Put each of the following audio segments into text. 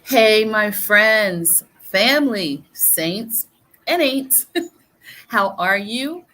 Hey, my friends, family, saints, and ain'ts. How are you?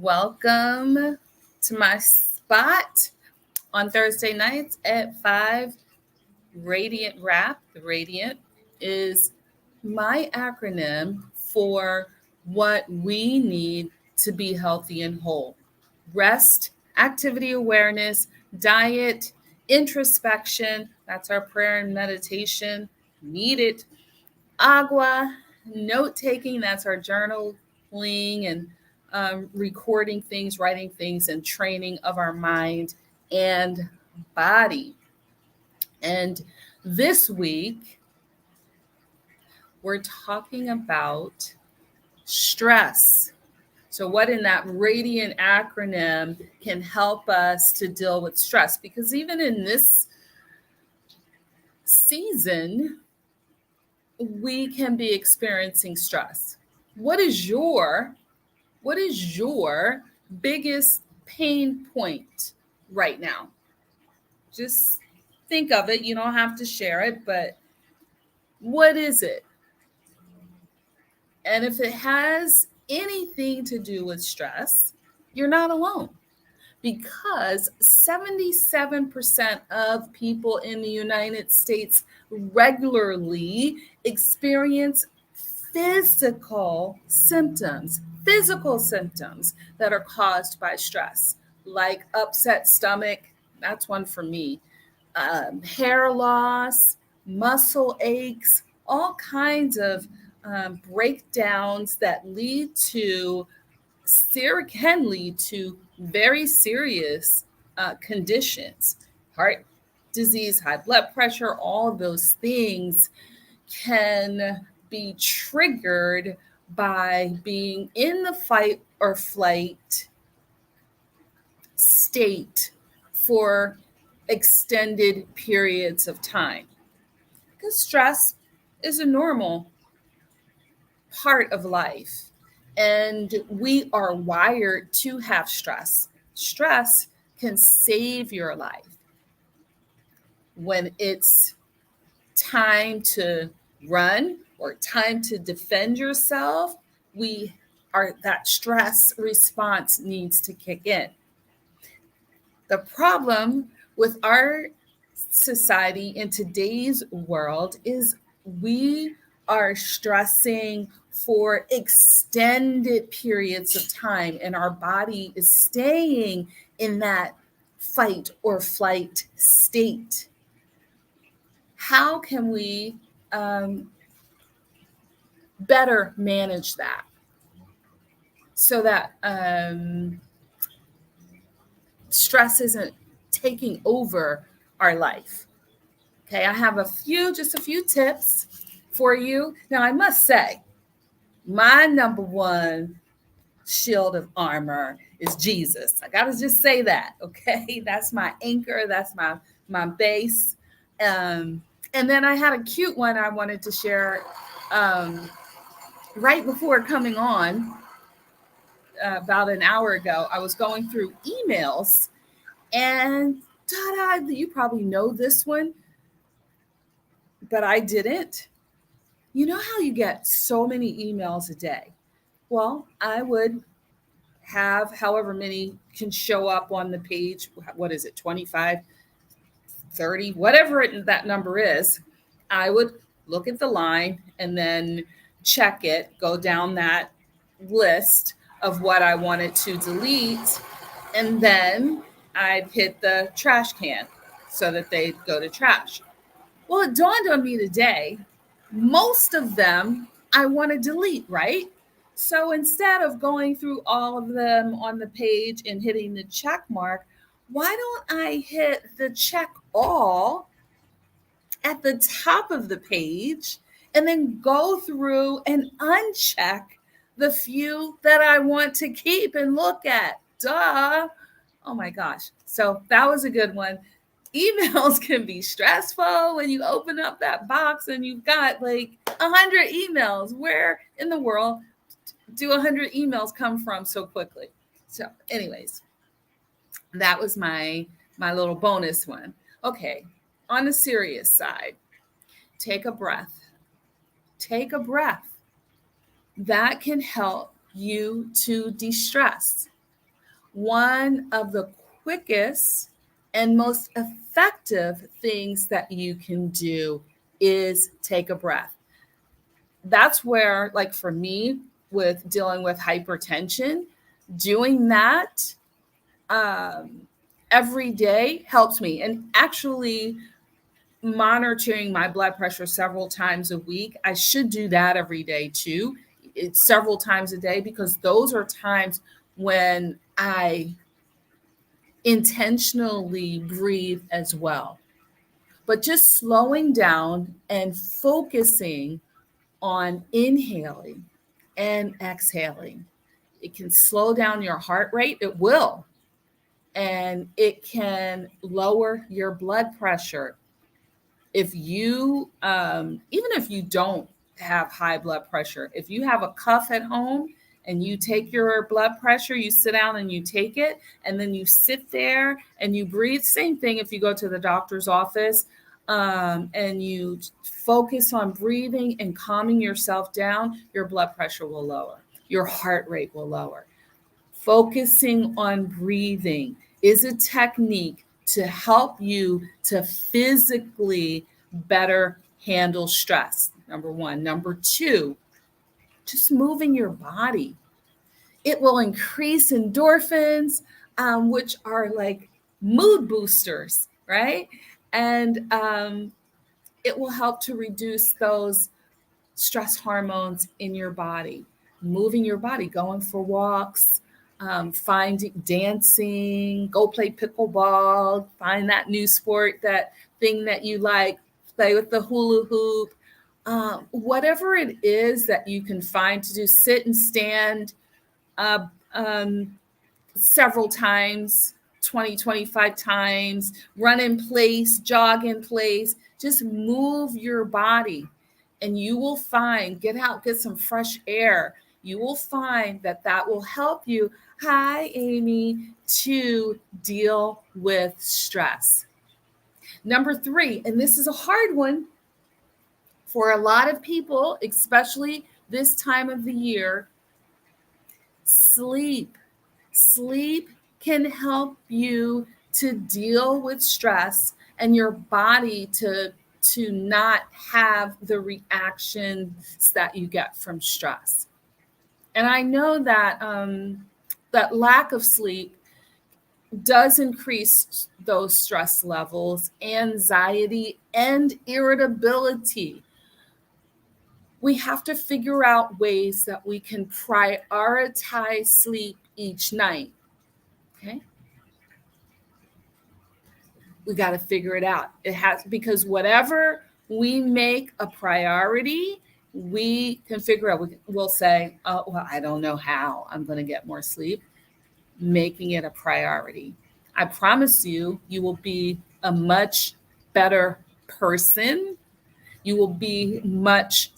Welcome to my spot on Thursday nights at 5 Radiant Wrap. The Radiant is my acronym for what we need to be healthy and whole: rest, activity awareness, diet, introspection. That's our prayer and meditation needed. Agua, note taking. That's our journaling and recording things, writing things, and training of our mind and body. And this week, we're talking about stress. So, what in that radiant acronym can help us to deal with stress? Because even in this season, we can be experiencing stress. What is your what is your biggest pain point right now? Just think of it. You don't have to share it, but what is it? And if it has anything to do with stress, you're not alone, because 77% of people in the United States regularly experience physical symptoms that are caused by stress, like upset stomach. That's one for me. Hair loss, muscle aches, all kinds of breakdowns that can lead to very serious conditions: heart disease, high blood pressure. All of those things can be triggered by being in the fight or flight state for extended periods of time. Because stress is a normal part of life, and we are wired to have stress. Stress can save your life. When it's time to run or time to defend yourself, that stress response needs to kick in. The problem with our society in today's world is we are stressing for extended periods of time, and our body is staying in that fight or flight state. How can we better manage that so that stress isn't taking over our life? Okay, I have just a few tips for you. Now, I must say, my number one shield of armor is Jesus. I gotta just say that, okay? That's my anchor. That's my base. And then I had a cute one I wanted to share right before coming on. About an hour ago, I was going through emails, and ta-da, you probably know this one, but I didn't. You know how you get so many emails a day? Well, I would have however many can show up on the page. What is it, 25, 30, whatever that number is. I would look at the line and then check it, go down that list of what I wanted to delete, and then I'd hit the trash can so that they go to trash. Well, it dawned on me today, most of them I want to delete, right? So instead of going through all of them on the page and hitting the check mark, why don't I hit the check all at the top of the page and then go through and uncheck the few that I want to keep and look at? Duh. Oh my gosh. So that was a good one. Emails can be stressful when you open up that box and you've got like 100 emails. Where in the world do 100 emails come from so quickly? So anyways, that was my little bonus one. Okay, on the serious side, take a breath. Take a breath. That can help you to de-stress. One of the quickest and most effective things that you can do is take a breath. That's where, like for me, with dealing with hypertension, doing that every day helps me. And actually, monitoring my blood pressure several times a week, I should do that every day too. It's several times a day, because those are times when I intentionally breathe as well. But just slowing down and focusing on inhaling and exhaling. It can slow down your heart rate. It will. And it can lower your blood pressure. If you, even if you don't have high blood pressure, if you have a cuff at home and you take your blood pressure, you sit down and you take it, and then you sit there and you breathe. Same thing if you go to the doctor's office, and you focus on breathing and calming yourself down, your blood pressure will lower, your heart rate will lower. Focusing on breathing is a technique to help you to physically better handle stress. Number one. Number two, just moving your body. It will increase endorphins, which are like mood boosters, right? And it will help to reduce those stress hormones in your body. Moving your body, going for walks, finding dancing, go play pickleball, find that new sport, that thing that you like, play with the hula hoop, whatever it is that you can find to do. Sit and stand uh, several times, 20, 25 times, run in place, jog in place, just move your body. And you will find, get out, get some fresh air. You will find that that will help you, hi, Amy, to deal with stress. Number three, and this is a hard one for a lot of people, especially this time of the year, sleep. Sleep can help you to deal with stress and your body to not have the reactions that you get from stress. And I know that that lack of sleep does increase those stress levels, anxiety, and irritability. We have to figure out ways that we can prioritize sleep each night. Okay. We got to figure it out. It has, because whatever we make a priority, we can figure out. We'll say, oh, well, I don't know how I'm going to get more sleep. Making it a priority. I promise you, you will be a much better person. You will be much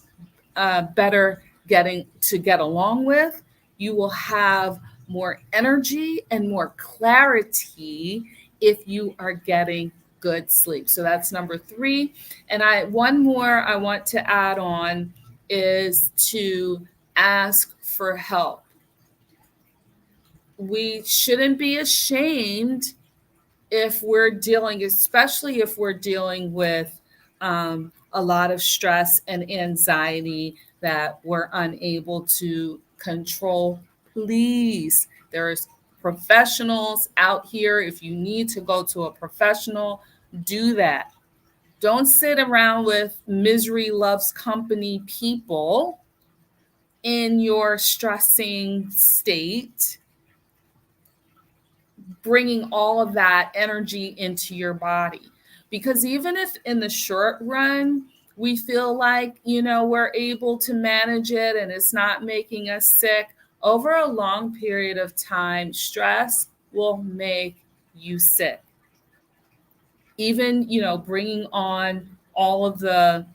better to get along with. You will have more energy and more clarity if you are getting good sleep. So that's number three. And one more I want to add on is to ask for help. We shouldn't be ashamed if we're dealing, especially if we're dealing with a lot of stress and anxiety that we're unable to control. Please, there's professionals out here. If you need to go to a professional, do that. Don't sit around with misery loves company people in your stressing state, bringing all of that energy into your body. Because even if in the short run, we feel like, we're able to manage it and it's not making us sick, over a long period of time, stress will make you sick. Even, bringing on all of the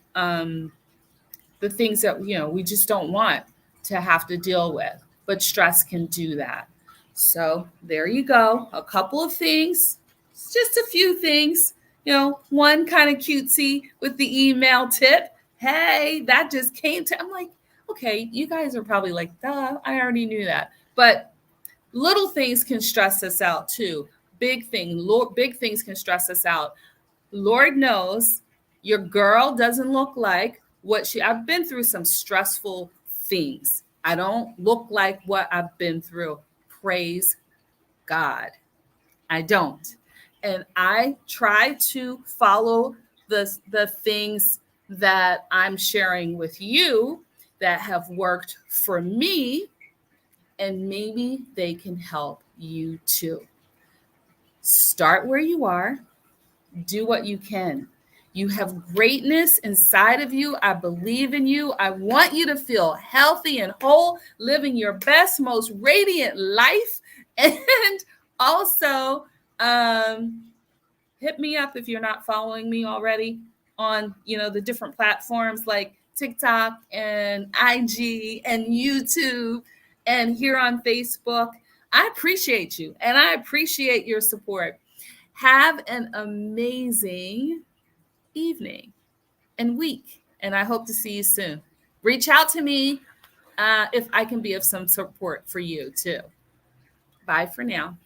things that, we just don't want to have to deal with. But stress can do that. So there you go. A couple of things, just a few things one kind of cutesy with the email tip. Hey, that just came to, I'm like, okay, you guys are probably like, duh, I already knew that. But little things can stress us out too. Big things can stress us out. Lord knows your girl doesn't look like I've been through some stressful things. I don't look like what I've been through. Praise God. I don't. And I try to follow the things that I'm sharing with you that have worked for me, and maybe they can help you too. Start where you are, do what you can. You have greatness inside of you. I believe in you. I want you to feel healthy and whole, living your best, most radiant life. And also, hit me up if you're not following me already on, the different platforms like TikTok and IG and YouTube and here on Facebook. I appreciate you and I appreciate your support. Have an amazing evening and week, and I hope to see you soon. Reach out to me if I can be of some support for you too. Bye for now.